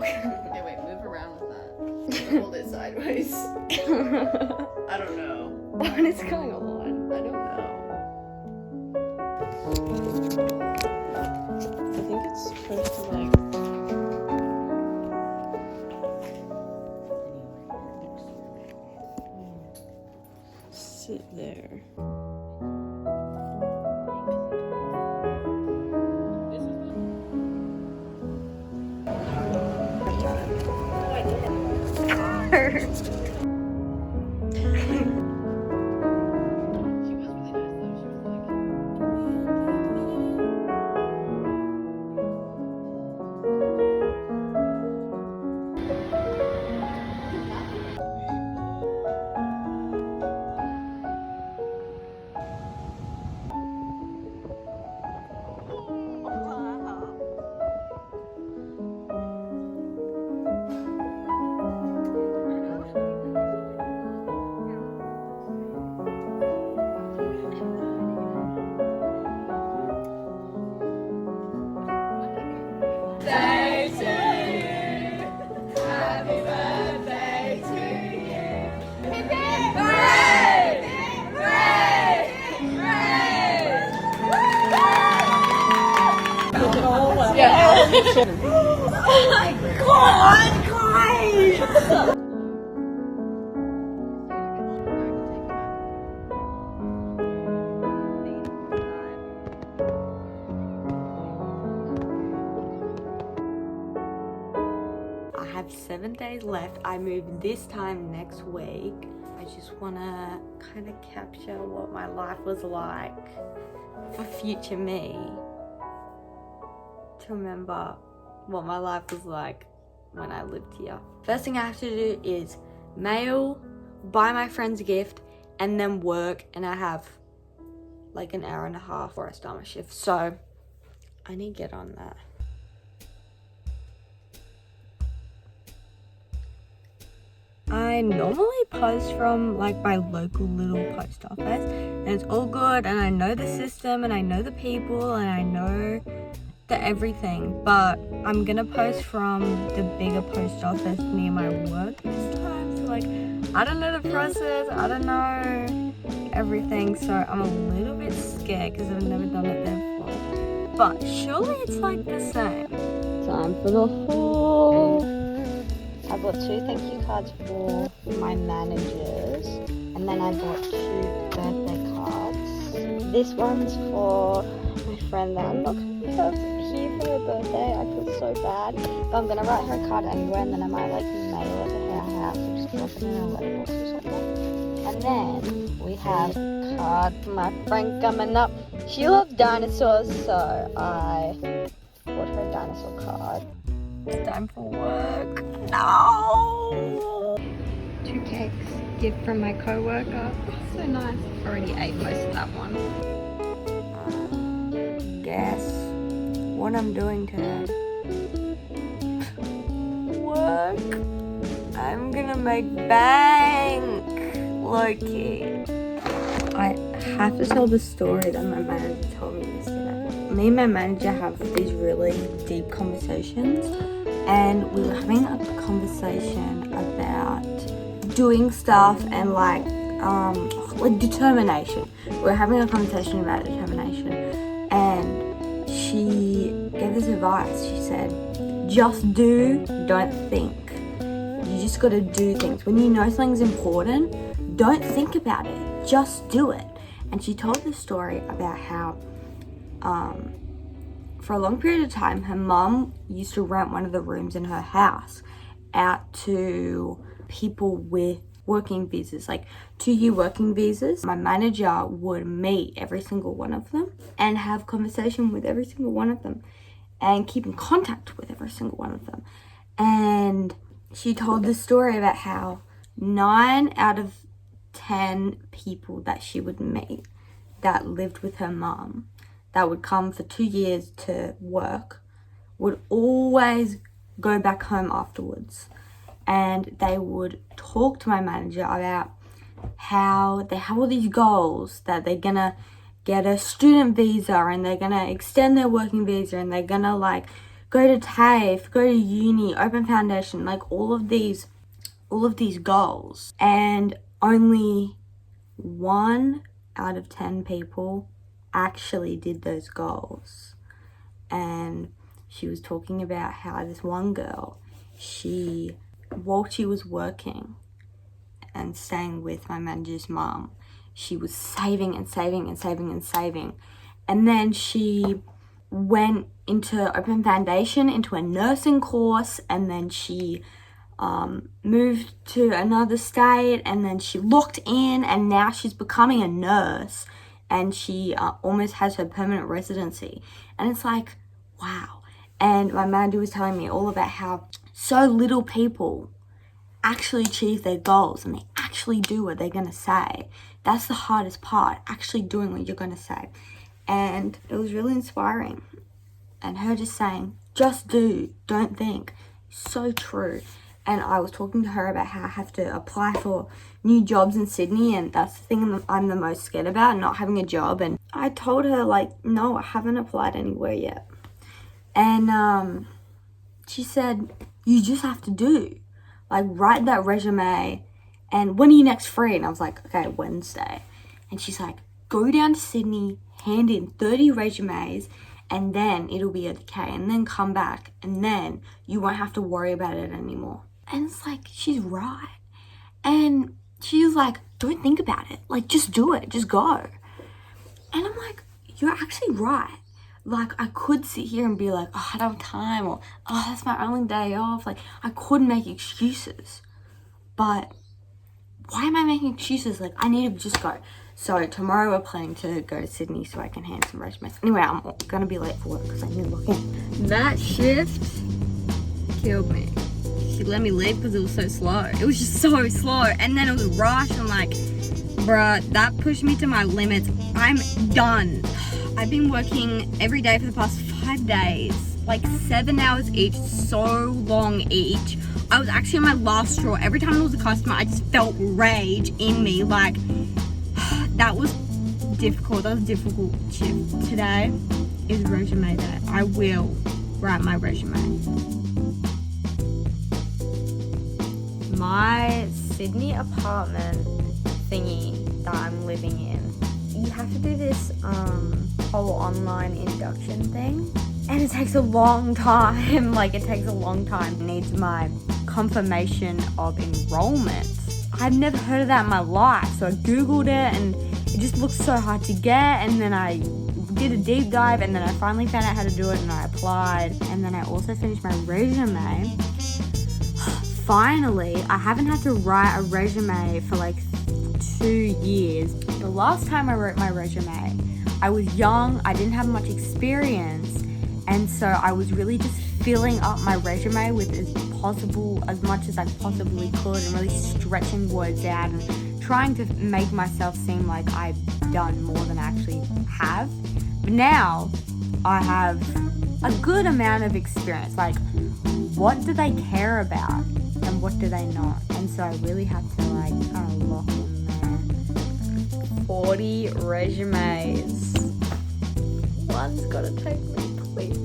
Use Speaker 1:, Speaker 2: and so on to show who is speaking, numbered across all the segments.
Speaker 1: Okay, wait, move around with that. Hold it sideways. I don't know.
Speaker 2: What is going on?
Speaker 1: I don't know.
Speaker 2: I think it's supposed to sit there.
Speaker 1: Oh my god, guys!
Speaker 2: I have 7 days left. I move this time next week. I just want to kind of capture what my life was like for future me. To remember what my life was like when I lived here. First thing I have to do is mail, buy my friends a gift, and then work, and I have like an hour and a half before I start my shift. So I need to get on that. I normally post from like my local little post office, and it's all good, and I know the system, and I know the people, and I know the everything, but I'm gonna post from the bigger post office near my work this time. So like, I don't know the process, I don't know everything, so I'm a little bit scared because I've never done it there before. But surely it's like the same. Time for the haul. I bought 2 thank you cards for my managers, and then I bought 2 birthday cards. This one's for my friend that I'm not gonna have here for her birthday. I feel so bad, but I'm gonna write her a card anyway, and then I might like mail it to her house or just drop it in a letterbox or something. And then we have a card for my friend coming up. She loves dinosaurs, so I bought her a dinosaur card. It's time for work. No! 2 cakes, gift from my co-worker. So nice. Already ate most of that one. Guess what I'm doing today. Work. I'm gonna make bank. Low-key. I have to tell the story that my manager told me yesterday. Me and my manager have these really deep conversations, and we were having a conversation about doing stuff and like determination. We were having a conversation about determination, and she gave us advice. She said, just do, don't think. You just gotta do things. When you know something's important, don't think about it, just do it. And she told the story about how for a long period of time, her mum used to rent one of the rooms in her house out to people with working visas, like 2-year working visas. My manager would meet every single one of them and have conversation with every single one of them and keep in contact with every single one of them. And she told the story about how 9 out of 10 people that she would meet that lived with her mum, that would come for 2 years to work, would always go back home afterwards. And they would talk to my manager about how they have all these goals, that they're gonna get a student visa and they're gonna extend their working visa and they're gonna like go to TAFE, go to uni, open foundation, like all of these goals. And only 1 out of 10 people actually did those goals. And she was talking about how this one girl, while she was working and staying with my manager's mum, she was saving and saving and saving and saving. And then she went into open foundation, into a nursing course, and then she moved to another state, and then she locked in, and now she's becoming a nurse, and she almost has her permanent residency. And it's like, wow. And my manager was telling me all about how so little people actually achieve their goals, and they actually do what they're gonna say. That's the hardest part, actually doing what you're gonna say. And it was really inspiring. And her just saying, just do, don't think. So true. And I was talking to her about how I have to apply for new jobs in Sydney, and that's the thing I'm the most scared about, not having a job. And I told her, like, no, I haven't applied anywhere yet. And she said, you just have to do. Like, write that resume, and when are you next free? And I was like, okay, Wednesday. And she's like, go down to Sydney, hand in 30 resumes, and then it'll be okay, and then come back, and then you won't have to worry about it anymore. And it's like, she's right. And she was like, don't think about it. Like, just do it. Just go. And I'm like, you're actually right. Like, I could sit here and be like, oh, I don't have time, or, oh, that's my only day off. Like, I could make excuses. But why am I making excuses? Like, I need to just go. So tomorrow we're planning to go to Sydney so I can hand some resumes. Anyway, I'm going to be late for work because I need to look in. That shift killed me. She let me leave because it was so slow. It was just so slow. And then it was rushed. I'm like, bruh, that pushed me to my limits. I'm done. I've been working every day for the past 5 days, like 7 hours each, so long each. I was actually on my last straw. Every time there was a customer, I just felt rage in me. Like, that was difficult. That was a difficult shift. Today is resume day. I will write my resume. My Sydney apartment thingy that I'm living in, you have to do this whole online induction thing, and it takes a long time. Like, it takes a long time. It needs my confirmation of enrollment. I've never heard of that in my life, so I googled it, and it just looked so hard to get. And then I did a deep dive, and then I finally found out how to do it, and I applied. And then I also finished my resume. Finally, I haven't had to write a resume for like 2 years. The last time I wrote my resume, I was young, I didn't have much experience, and so I was really just filling up my resume with as much as I possibly could, and really stretching words out and trying to make myself seem like I've done more than I actually have. But now I have a good amount of experience. Like, what do they care about and what do they not? And so I really have to like kind of lock in there. 40 resumes. One's gotta take me, please.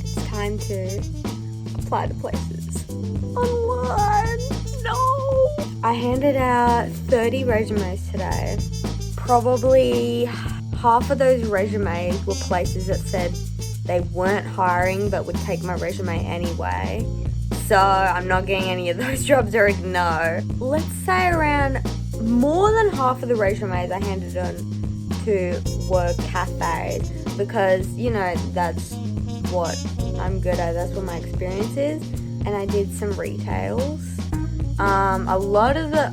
Speaker 2: It's time to apply to places. Online. No. I handed out 30 resumes today. Probably half of those resumes were places that said they weren't hiring but would take my resume anyway. So I'm not getting any of those jobs, or no. Let's say around more than half of the resumes I handed in to were cafes, because, you know, that's what I'm good at. That's what my experience is. And I did some retails. A lot of the...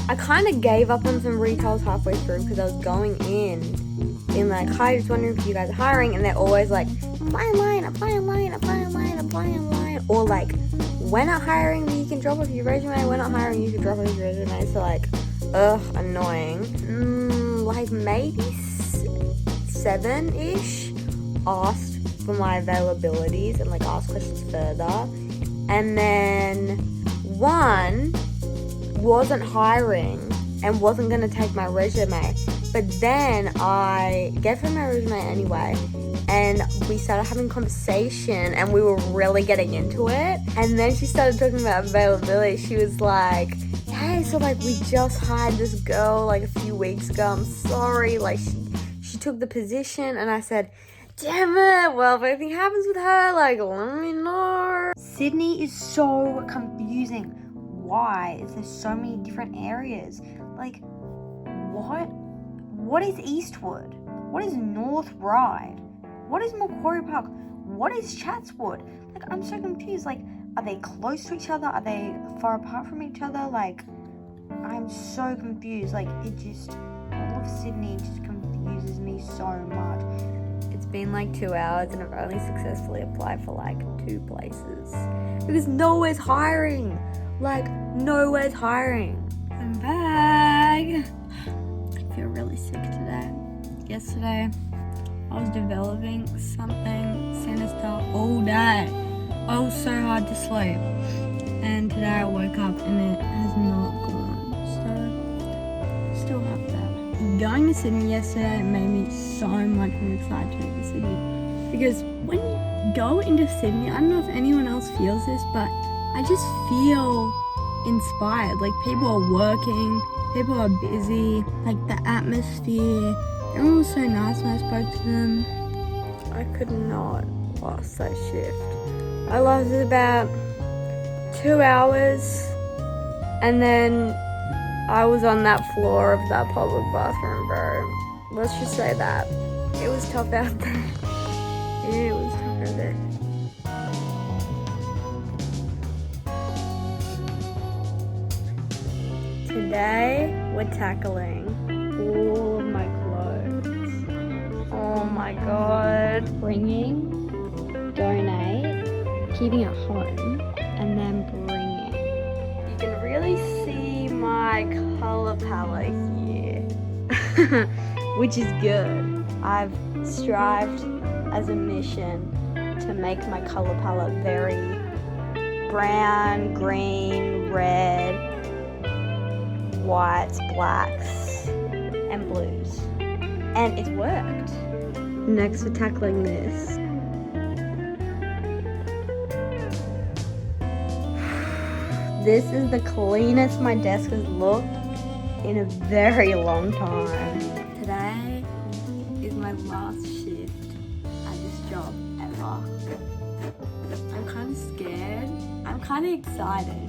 Speaker 2: I kind of gave up on some retails halfway through because I was going in like, hi, just wondering if you guys are hiring, and they're always like, apply online, apply online, apply online, apply online, or like, we're not hiring, but you can drop off your resume, we're not hiring, you can drop off your resume. So like, annoying. Like maybe 7-ish asked for my availabilities and like ask questions further. And then one wasn't hiring and wasn't going to take my resume. But then I gave her my resume anyway, and we started having conversation and we were really getting into it. And then she started talking about availability. She was like, hey, so like we just hired this girl like a few weeks ago. I'm sorry, like she took the position. And I said, damn it, well, if anything happens with her, like let me know. Sydney is so confusing. Why is there so many different areas? Like, what is Eastwood? What is North Ryde? What is Macquarie Park? What is Chatswood? Like, I'm so confused. Like, are they close to each other? Are they far apart from each other? Like, I'm so confused. Like, all of Sydney just confuses me so much. It's been like 2 hours and I've only successfully applied for like 2 places. Because nowhere's hiring. Like, nowhere's hiring. I'm back. I feel really sick today. Yesterday, I was developing something sinister all day. I was so hard to sleep. And today I woke up and it has not gone. So, still have that. Going to Sydney yesterday made me so much more excited to go to Sydney. Because when you go into Sydney, I don't know if anyone else feels this, but I just feel inspired. Like, people are working, people are busy, like the atmosphere. Everyone was so nice when I spoke to them. I could not last that shift. I lasted about 2 hours and then I was on that floor of that public bathroom, bro. Let's just say that. It was tough out there. It was tough out there. Today, we're tackling all of my clothes. Oh my god. Bringing, donate, keeping at home, and then bringing. You can really see my color palette here, which is good. I've strived as a mission to make my color palette very brown, green, red, whites, blacks, and blues. And it's worked. Next we're tackling this. This is the cleanest my desk has looked in a very long time. Today is my last shift at this job ever. I'm kind of scared. I'm kind of excited.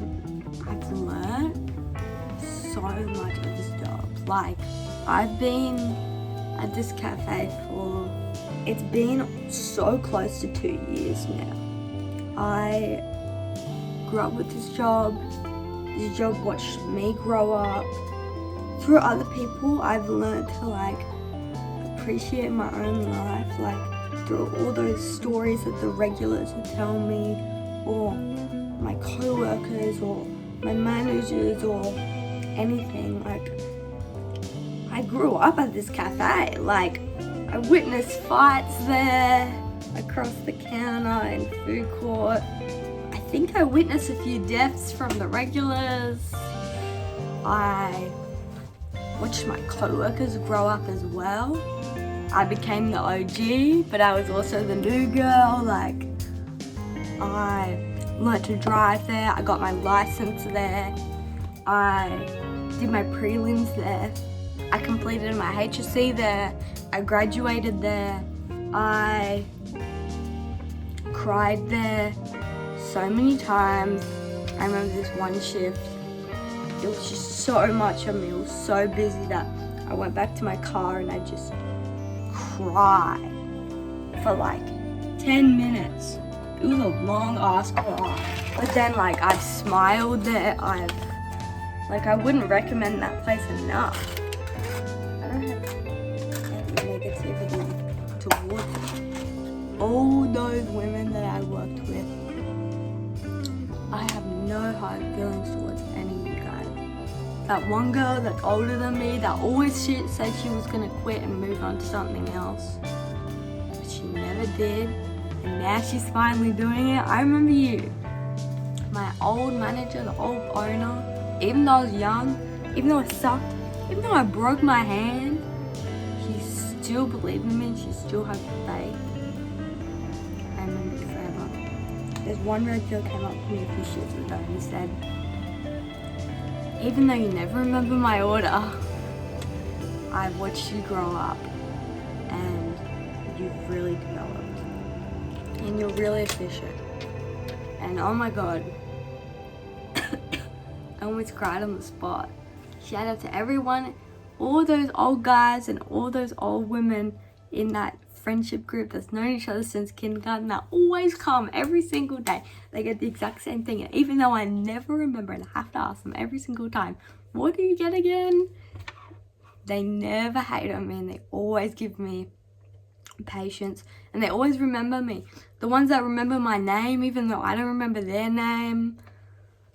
Speaker 2: I've learned so much of this job. Like, I've been at this cafe for, it's been so close to 2 years now. I grew up with this job. This job watched me grow up. Through other people, I've learned to like appreciate my own life, like through all those stories that the regulars would tell me, or my co-workers, or my managers, or anything. Like, I grew up at this cafe. Like, I witnessed fights there, across the counter in food court. I think I witnessed a few deaths from the regulars. I watched my co-workers grow up as well. I became the OG, but I was also the new girl. Like, I learned to drive there. I got my license there. I did my prelims there. I completed my HSC there. I graduated there. I cried there so many times. I remember this one shift. It was just so much of me. It was so busy that I went back to my car and I just cried for like 10 minutes. It was a long ass cry. But then like I've smiled there. I wouldn't recommend that place enough. I don't have any negativity towards all those women that I worked with. I have no hard feelings towards any of you guys. That one girl that's older than me that always said she was gonna quit and move on to something else, but she never did. and now she's finally doing it. I remember you, my old manager, the old owner, even though I was young, even though I sucked, even though I broke my hand, she still believed in me and she still had faith. I remember it forever. There's one regular came up to me a few shifts ago and he said, even though you never remember my order, I've watched you grow up and you've really developed and you're really efficient. And oh my God, I almost cried on the spot. Shout out to everyone, all those old guys and all those old women in that friendship group that's known each other since kindergarten that always come every single day. They get the exact same thing, and even though I never remember and I have to ask them every single time, what do you get again? They never hate on me and they always give me patience and they always remember me. The ones that remember my name even though I don't remember their name.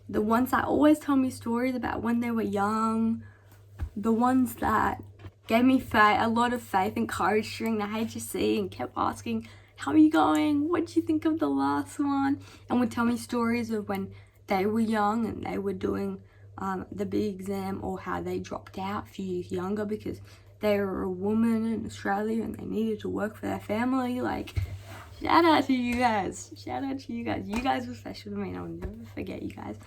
Speaker 2: The ones that always tell me stories about when they were young. The ones that gave me a lot of faith and courage during the HSC and kept asking, how are you going? What did you think of the last one? And would tell me stories of when they were young and they were doing the big exam, or how they dropped out a few years younger because they were a woman in Australia and they needed to work for their family. Like, shout out to you guys. Shout out to you guys. You guys were special to me and I'll never forget you guys.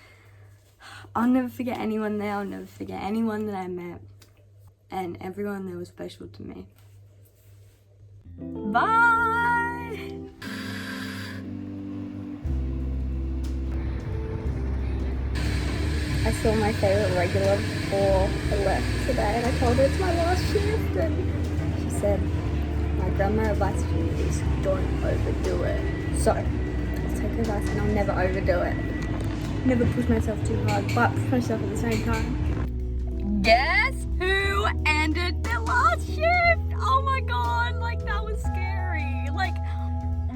Speaker 2: I'll never forget anyone there. I'll never forget anyone that I met. And everyone there was special to me. Bye! I saw my favourite regular before I left today and I told her it's my last shift and she said, my grandma advised you is don't overdo it. So, I'll take her advice and I'll never overdo it. Never push myself too hard, but push myself at the same time. Guess who ended their last shift? Oh my God, like that was scary. Like,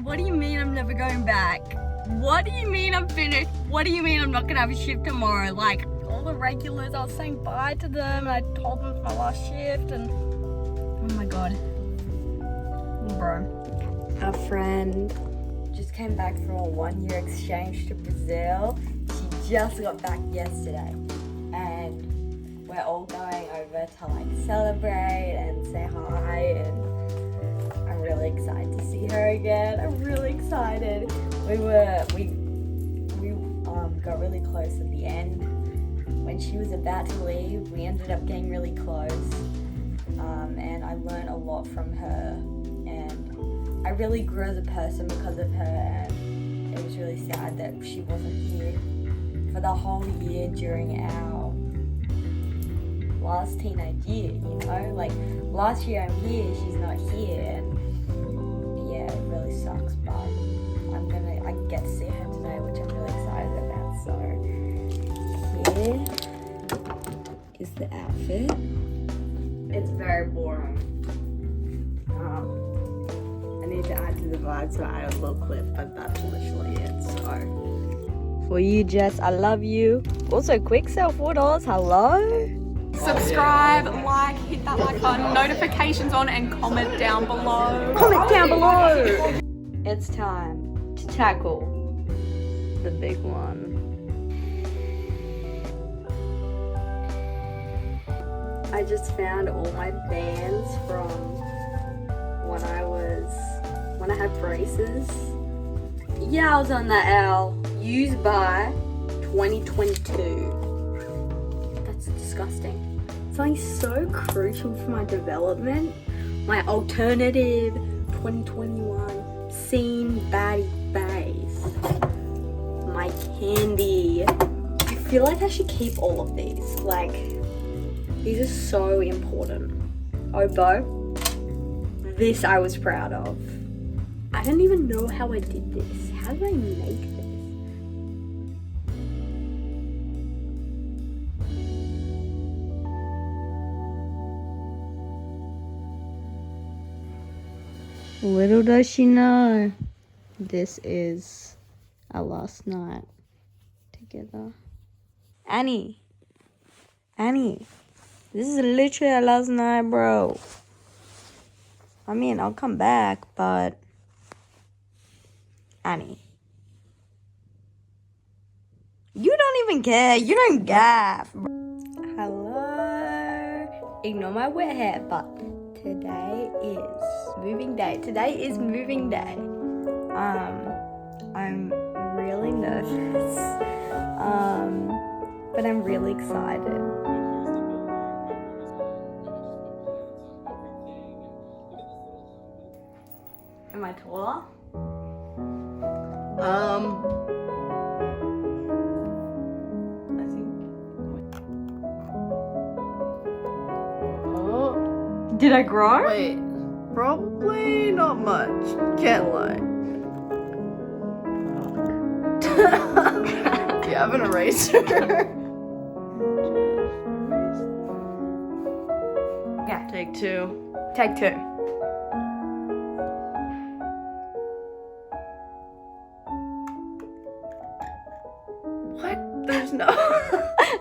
Speaker 2: what do you mean I'm never going back? What do you mean I'm finished? What do you mean I'm not gonna have a shift tomorrow? Like, all the regulars, I was saying bye to them and I told them it's my last shift and oh my God. Bro. Our friend just came back from a 1-year exchange to Brazil. She just got back yesterday and we're all going over to like celebrate and say hi, and I'm really excited to see her again. I'm really excited. We got really close at the end. When she was about to leave, we ended up getting really close, and I learned a lot from her, and I really grew as a person because of her, and it was really sad that she wasn't here for the whole year during our last teenage year, you know? Like, last year I'm here, she's not here, and yeah, it really sucks, but I get to see her today, which I'm really excited about. So here is the outfit. It's very boring. I need to add to the vibe, so I add a little clip, but that's literally it. So for you, Jess, I love you. Also, quick sell $4. Hello.
Speaker 3: Subscribe, like, hit that like button, notifications on, and comment down below.
Speaker 2: Comment down below. It's time to tackle the big one. I just found all my bands from when I had braces. Yeah, I was on that L. Used by 2022. That's disgusting. Something so crucial for my development. My alternative 2021 scene baddie bass. My candy. I feel like I should keep all of these. Like, these are so important. Oboe. This I was proud of. I don't even know how I did this. How did I make this? Little does she know, this is our last night together. Annie, this is literally our last night, bro. I mean, I'll come back, but Annie. You don't even care. You don't gaff. Hello. Ignore my wet hair, but today is moving day. Today is moving day. I'm really nervous. But I'm really excited. Am I taller?
Speaker 1: I think. Oh,
Speaker 2: Did I grow?
Speaker 1: wait. Probably not much. Can't lie. Do you have an eraser?
Speaker 2: Yeah.
Speaker 1: Take two.
Speaker 2: Take two.
Speaker 1: What? There's no.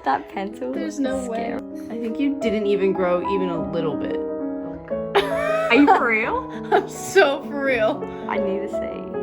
Speaker 2: That pencil.
Speaker 1: There's
Speaker 2: was
Speaker 1: no way.
Speaker 2: scary.
Speaker 1: I think you didn't even grow even a little bit.
Speaker 2: Are you for real?
Speaker 1: I'm so for real.
Speaker 2: I need to see.